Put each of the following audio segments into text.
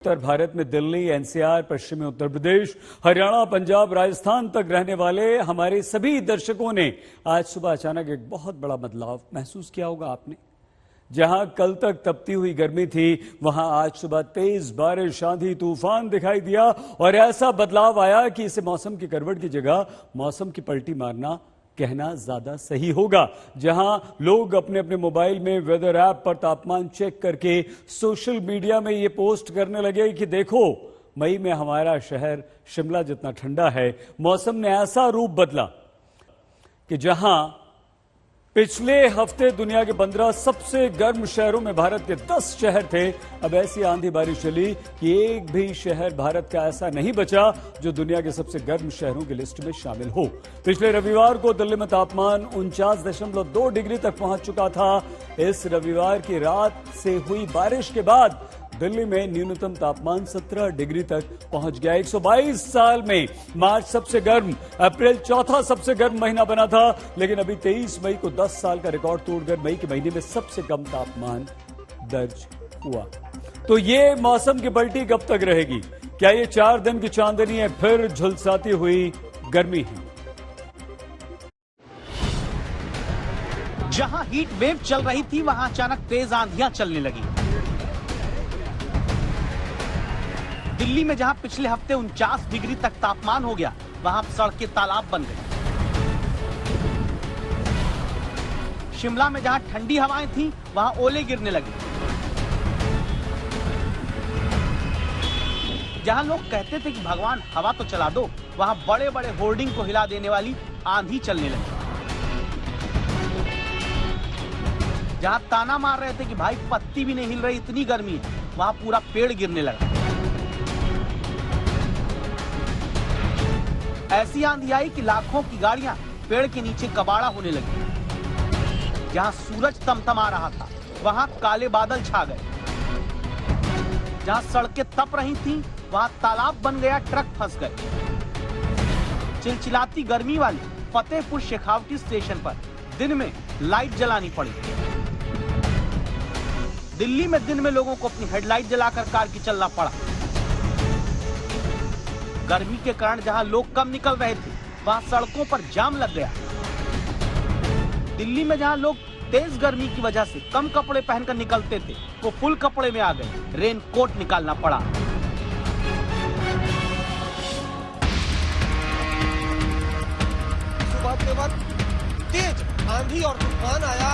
उत्तर भारत में दिल्ली, एनसीआर, पश्चिमी उत्तर प्रदेश, हरियाणा, पंजाब, राजस्थान तक रहने वाले हमारे सभी दर्शकों ने आज सुबह अचानक एक बहुत बड़ा बदलाव महसूस किया होगा आपने। जहां कल तक तपती हुई गर्मी थी, वहां आज सुबह तेज बारिश, आंधी, तूफान दिखाई दिया और ऐसा बदलाव आया कि इसे मौसम की करवट की जगह मौसम की पलटी मारना कहना ज्यादा सही होगा। जहां लोग अपने अपने मोबाइल में वेदर ऐप पर तापमान चेक करके सोशल मीडिया में ये पोस्ट करने लगे कि देखो, मई में हमारा शहर शिमला जितना ठंडा है। मौसम ने ऐसा रूप बदला कि जहां पिछले हफ्ते दुनिया के 15 सबसे गर्म शहरों में भारत के 10 शहर थे, अब ऐसी आंधी बारिश चली कि एक भी शहर भारत का ऐसा नहीं बचा जो दुनिया के सबसे गर्म शहरों की लिस्ट में शामिल हो। पिछले रविवार को दिल्ली में तापमान 49.2 डिग्री तक पहुंच चुका था। इस रविवार की रात से हुई बारिश के बाद दिल्ली में न्यूनतम तापमान 17 डिग्री तक पहुंच गया। 122 साल में मार्च सबसे गर्म, अप्रैल चौथा सबसे गर्म महीना बना था, लेकिन अभी 23 मई को 10 साल का रिकॉर्ड तोड़कर मई के महीने में सबसे कम तापमान दर्ज हुआ। तो ये मौसम की पलटी कब तक रहेगी? क्या ये 4 दिन की चांदनी है, फिर झुलसाती हुई गर्मी है? जहां हीट वेव चल रही थी, वहां अचानक तेज आंधियां चलने लगी। दिल्ली में जहां पिछले हफ्ते 49 डिग्री तक तापमान हो गया, वहां सड़कें तालाब बन गई। शिमला में जहां ठंडी हवाएं थीं, वहां ओले गिरने लगे। जहां लोग कहते थे कि भगवान हवा तो चला दो, वहां बड़े बड़े होर्डिंग को हिला देने वाली आंधी चलने लगी। जहां ताना मार रहे थे कि भाई पत्ती भी नहीं हिल रही, इतनी गर्मी है, वहां पूरा पेड़ गिरने लगा। ऐसी आंधी आई कि लाखों की गाड़ियां पेड़ के नीचे कबाड़ा होने लगी। जहां सूरज तमतमा रहा था, वहां काले बादल छा गए। जहां सड़कें तप रही थीं, वहां तालाब बन गया, ट्रक फंस गए। चिलचिलाती गर्मी वाली फतेहपुर शेखावटी स्टेशन पर दिन में लाइट जलानी पड़ी। दिल्ली में दिन में लोगों को अपनी हेडलाइट जलाकर कार की चलना पड़ा। गर्मी के कारण जहां लोग कम निकल रहे थे, वहां सड़कों पर जाम लग गया। दिल्ली में जहां लोग तेज गर्मी की वजह से कम कपड़े पहनकर निकलते थे, वो फुल कपड़े में आ गए, रेन कोट निकालना पड़ा। सुबह के वक्त तेज आंधी और तूफान आया।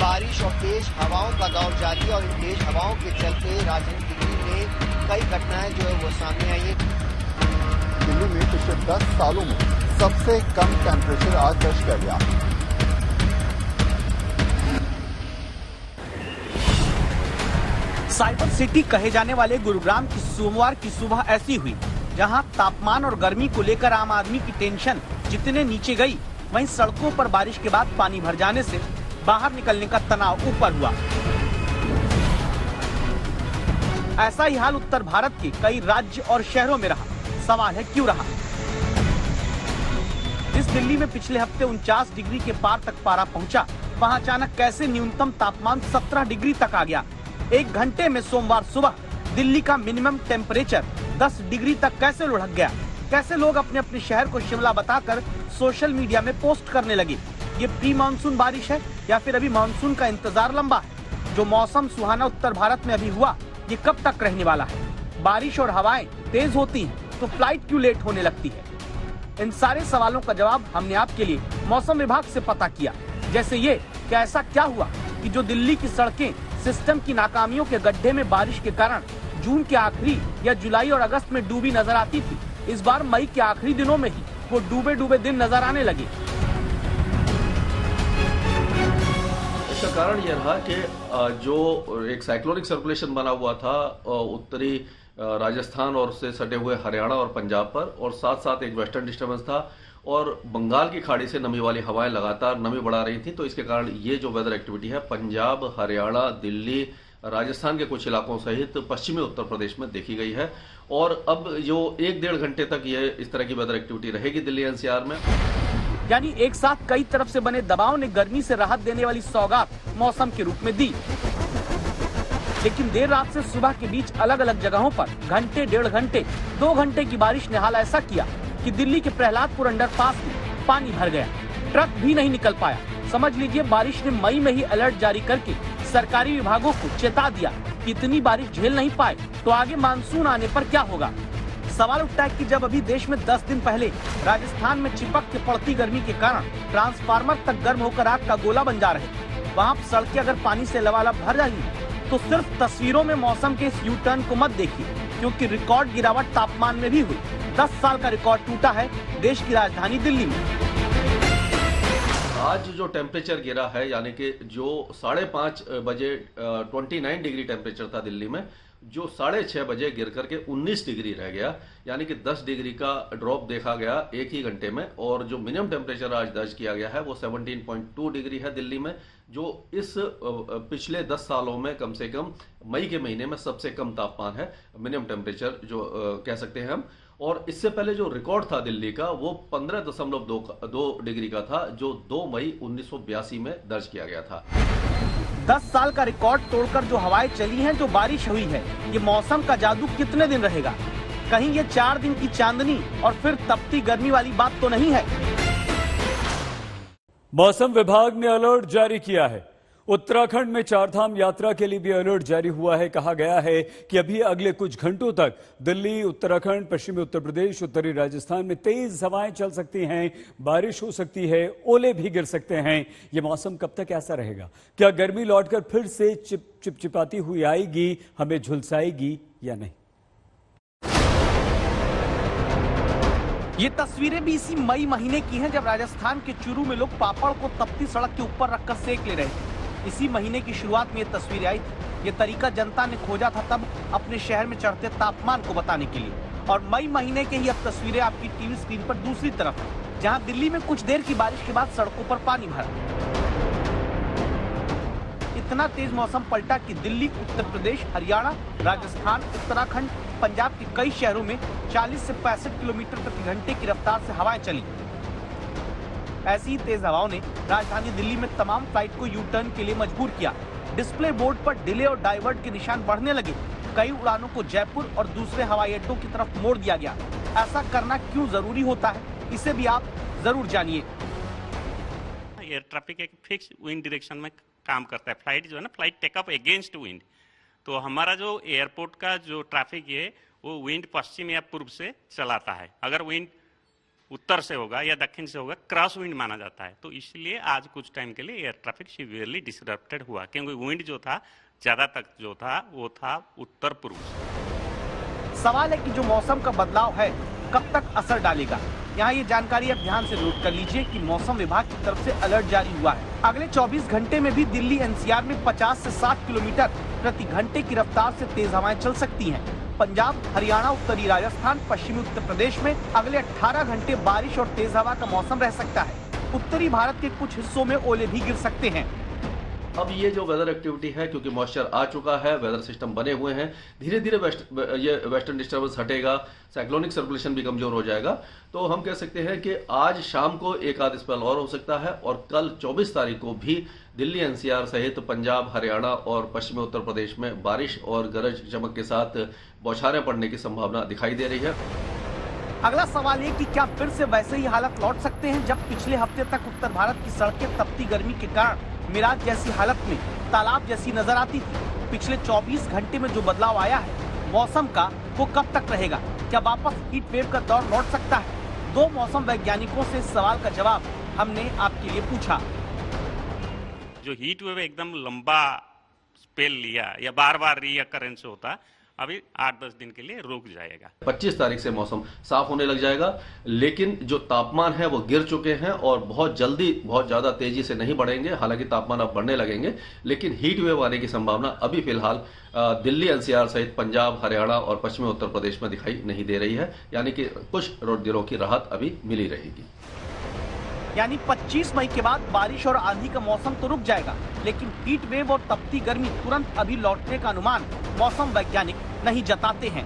बारिश और तेज हवाओं का दौर जारी, और इन तेज हवाओं के चलते राजधानी दिल्ली में कई घटनाएं जो है वो सामने आई है। दिल्ली में पिछले 10 सालों में सबसे कम टेम्परेचर आज दर्ज कर गया। साइबर सिटी कहे जाने वाले गुरुग्राम की सोमवार की सुबह ऐसी हुई, जहां तापमान और गर्मी को लेकर आम आदमी की टेंशन जितने नीचे गई, वहीं सड़कों पर बारिश के बाद पानी भर जाने से बाहर निकलने का तनाव ऊपर हुआ। ऐसा ही हाल उत्तर भारत के कई राज्य और शहरों में रहा। सवाल है, क्यों रहा? जिस दिल्ली में पिछले हफ्ते 49 डिग्री के पार तक पारा पहुंचा, वहां अचानक कैसे न्यूनतम तापमान 17 डिग्री तक आ गया? एक घंटे में सोमवार सुबह दिल्ली का मिनिमम टेम्परेचर 10 डिग्री तक कैसे लुढ़क गया? कैसे लोग अपने अपने शहर को शिमला बताकर सोशल मीडिया में पोस्ट करने लगे? ये प्री मानसून बारिश है या फिर अभी मानसून का इंतजार लंबा है? जो मौसम सुहाना उत्तर भारत में अभी हुआ, ये कब तक रहने वाला है? बारिश और हवाएं तेज होती हैं, तो फ्लाइट क्यों लेट होने लगती है? इन सारे सवालों का जवाब हमने आपके लिए मौसम विभाग से पता किया। जैसे ये कि ऐसा क्या हुआ कि जो दिल्ली की सड़कें सिस्टम की नाकामियों के गड्ढे में बारिश के कारण जून के आखिरी या जुलाई और अगस्त में डूबी नजर आती थी, इस बार मई के आखिरी दिनों में ही वो डूबे डूबे दिन नजर आने लगे। इसका कारण यह रहा कि जो एक साइक्लोनिक सर्कुलेशन बना हुआ था उत्तरी राजस्थान और उससे सटे हुए हरियाणा और पंजाब पर, और साथ साथ एक वेस्टर्न डिस्टर्बेंस था, और बंगाल की खाड़ी से नमी वाली हवाएं लगातार नमी बढ़ा रही थी। तो इसके कारण ये जो वेदर एक्टिविटी है पंजाब, हरियाणा, दिल्ली, राजस्थान के कुछ इलाकों सहित पश्चिमी उत्तर प्रदेश में देखी गई है। और अब जो 1-1.5 घंटे तक ये इस तरह की वेदर एक्टिविटी रहेगी दिल्ली एनसीआर में। यानी एक साथ कई तरफ से बने दबाव ने गर्मी से राहत देने वाली सौगात मौसम के रूप में दी। लेकिन देर रात से सुबह के बीच अलग अलग जगहों पर घंटे, 1.5 घंटे, 2 घंटे की बारिश ने हाल ऐसा किया कि दिल्ली के प्रहलादपुर अंडरपास में पानी भर गया। ट्रक भी नहीं निकल पाया। समझ लीजिए बारिश ने मई में ही अलर्ट जारी करके सरकारी विभागों को चेता दिया कि इतनी बारिश झेल नहीं पाए तो आगे मानसून आने पर क्या होगा। सवाल उठता है कि जब अभी देश में 10 दिन पहले राजस्थान में चिपक के पड़ती गर्मी के कारण ट्रांसफार्मर तक गर्म होकर आग का गोला बन जा रहे, वहाँ सड़कें अगर पानी से लबालब भर रही तो सिर्फ तस्वीरों में मौसम के इस यू टर्न को मत देखिए, क्योंकि रिकॉर्ड गिरावट तापमान में भी हुई। 10 साल का रिकॉर्ड टूटा है देश की राजधानी दिल्ली में। आज जो टेम्परेचर गिरा है, यानी कि जो 5:30 बजे 29 डिग्री टेम्परेचर था दिल्ली में, जो 6:30 बजे गिर करके 19 डिग्री रह गया, यानी कि 10 डिग्री का ड्रॉप देखा गया एक ही घंटे में। और जो मिनिमम टेम्परेचर आज दर्ज किया गया है वो 17.2 डिग्री है दिल्ली में, जो इस पिछले 10 सालों में कम से कम मई के महीने में सबसे कम तापमान है, मिनिमम टेम्परेचर जो कह सकते हैं हम। और इससे पहले जो रिकॉर्ड था दिल्ली का वो 15.2 डिग्री का था, जो 2 मई 1982 में दर्ज किया गया था। 10 साल का रिकॉर्ड तोड़कर जो हवाएं चली हैं, जो बारिश हुई है, ये मौसम का जादू कितने दिन रहेगा? कहीं ये 4 दिन की चांदनी और फिर तपती गर्मी वाली बात तो नहीं है। मौसम विभाग ने अलर्ट जारी किया है। उत्तराखंड में चारधाम यात्रा के लिए भी अलर्ट जारी हुआ है। कहा गया है कि अभी अगले कुछ घंटों तक दिल्ली, उत्तराखंड, पश्चिमी उत्तर प्रदेश, उत्तरी राजस्थान में तेज हवाएं चल सकती हैं, बारिश हो सकती है, ओले भी गिर सकते हैं। यह मौसम कब तक ऐसा रहेगा? क्या गर्मी लौटकर फिर से चिपचिपाती हुई आएगी, हमें झुलसाएगी या नहीं? ये तस्वीरें भी इसी मई महीने की हैं, जब राजस्थान के चूरू में लोग पापड़ को तपती सड़क के ऊपर रखकर सेक ले रहे थे। इसी महीने की शुरुआत में ये तस्वीरें आई थी। ये तरीका जनता ने खोजा था तब अपने शहर में चढ़ते तापमान को बताने के लिए। और मई महीने के ही अब तस्वीरें आपकी टीवी स्क्रीन पर दूसरी तरफ, जहां दिल्ली में कुछ देर की बारिश के बाद सड़कों पर पानी भरा। इतना तेज मौसम पलटा कि दिल्ली, उत्तर प्रदेश, हरियाणा, राजस्थान, उत्तराखंड, पंजाब के कई शहरों में 40 से 65 किलोमीटर प्रति घंटे की रफ्तार से हवाएं चली। ऐसी तेज हवाओं ने राजधानी दिल्ली में तमाम फ्लाइट को यू टर्न के लिए मजबूर किया। डिस्प्ले बोर्ड पर डिले और डाइवर्ट के निशान बढ़ने लगे। कई उड़ानों को जयपुर और दूसरे हवाई अड्डों की तरफ मोड़ दिया गया। ऐसा करना क्यों जरूरी होता है, इसे भी आप जरूर जानिए। एयर ट्रैफिक एक फिक्स विंड डायरेक्शन में काम करता है। फ्लाइट जो है ना, फ्लाइट टेकअप अगेंस्ट विंड। तो हमारा जो एयरपोर्ट का जो ट्रैफिक है वो विंड पश्चिम या पूर्व से चलाता है। अगर विंड उत्तर से होगा या दक्षिण से होगा, क्रॉस विंड माना जाता है। तो इसलिए आज कुछ टाइम के लिए एयर ट्रैफिक सीवियरली डिसरप्टेड हुआ, क्योंकि विंड जो था ज्यादा तक जो था वो था उत्तर पूर्व से। सवाल है कि जो मौसम का बदलाव है कब तक असर डालेगा। यहाँ ये जानकारी आप ध्यान से नोट कर लीजिए कि मौसम विभाग की तरफ से अलर्ट जारी हुआ है। अगले 24 घंटे में भी दिल्ली एनसीआर में 50 से 60 किलोमीटर प्रति घंटे की रफ्तार से तेज हवाएं चल सकती हैं। पंजाब, हरियाणा, उत्तरी राजस्थान, पश्चिमी उत्तर प्रदेश में अगले 18 घंटे बारिश और तेज हवा का मौसम रह सकता है। उत्तरी भारत के कुछ हिस्सों में ओले भी गिर सकते हैं। अब ये जो वेदर एक्टिविटी है, क्योंकि मॉइस्चर आ चुका है, वेदर सिस्टम बने हुए हैं, धीरे धीरे ये वेस्टर्न डिस्टर्बेंस हटेगा, साइक्लोनिक सर्कुलेशन भी कमजोर हो जाएगा। तो हम कह सकते हैं कि आज शाम को एक आध स्पेल और हो सकता है, और कल 24 तारीख को भी दिल्ली एनसीआर सहित पंजाब, हरियाणा और पश्चिमी उत्तर प्रदेश में बारिश और गरज चमक के साथ बौछारें पड़ने की संभावना दिखाई दे रही है। अगला सवाल ये कि क्या फिर से वैसे ही हालत लौट सकते हैं जब पिछले हफ्ते तक उत्तर भारत की सड़कें तपती गर्मी के कारण मिराज जैसी हालत में तालाब जैसी नजर आती थी। पिछले 24 घंटे में जो बदलाव आया है मौसम का, वो कब तक रहेगा? क्या वापस हीट वेव का दौर लौट सकता है? 2 मौसम वैज्ञानिकों से इस सवाल का जवाब हमने आपके लिए पूछा। जो हीट वेव एकदम लंबा स्पेल लिया या बार बार रीअकरेंस होता, अभी 8-10 दिन के लिए रुक जाएगा। 25 तारीख से मौसम साफ होने लग जाएगा, लेकिन जो तापमान है वो गिर चुके हैं और बहुत जल्दी बहुत ज्यादा तेजी से नहीं बढ़ेंगे। हालांकि तापमान अब बढ़ने लगेंगे, लेकिन हीट वेव आने की संभावना अभी फिलहाल दिल्ली एनसीआर सहित पंजाब, हरियाणा और पश्चिमी उत्तर प्रदेश में दिखाई नहीं दे रही है। यानी कि कुछ दिनों की राहत अभी मिली रहेगी। यानी 25 मई के बाद बारिश और आंधी का मौसम तो रुक जाएगा, लेकिन हीट वेव और तपती गर्मी तुरंत अभी लौटने का अनुमान मौसम वैज्ञानिक नहीं जताते हैं।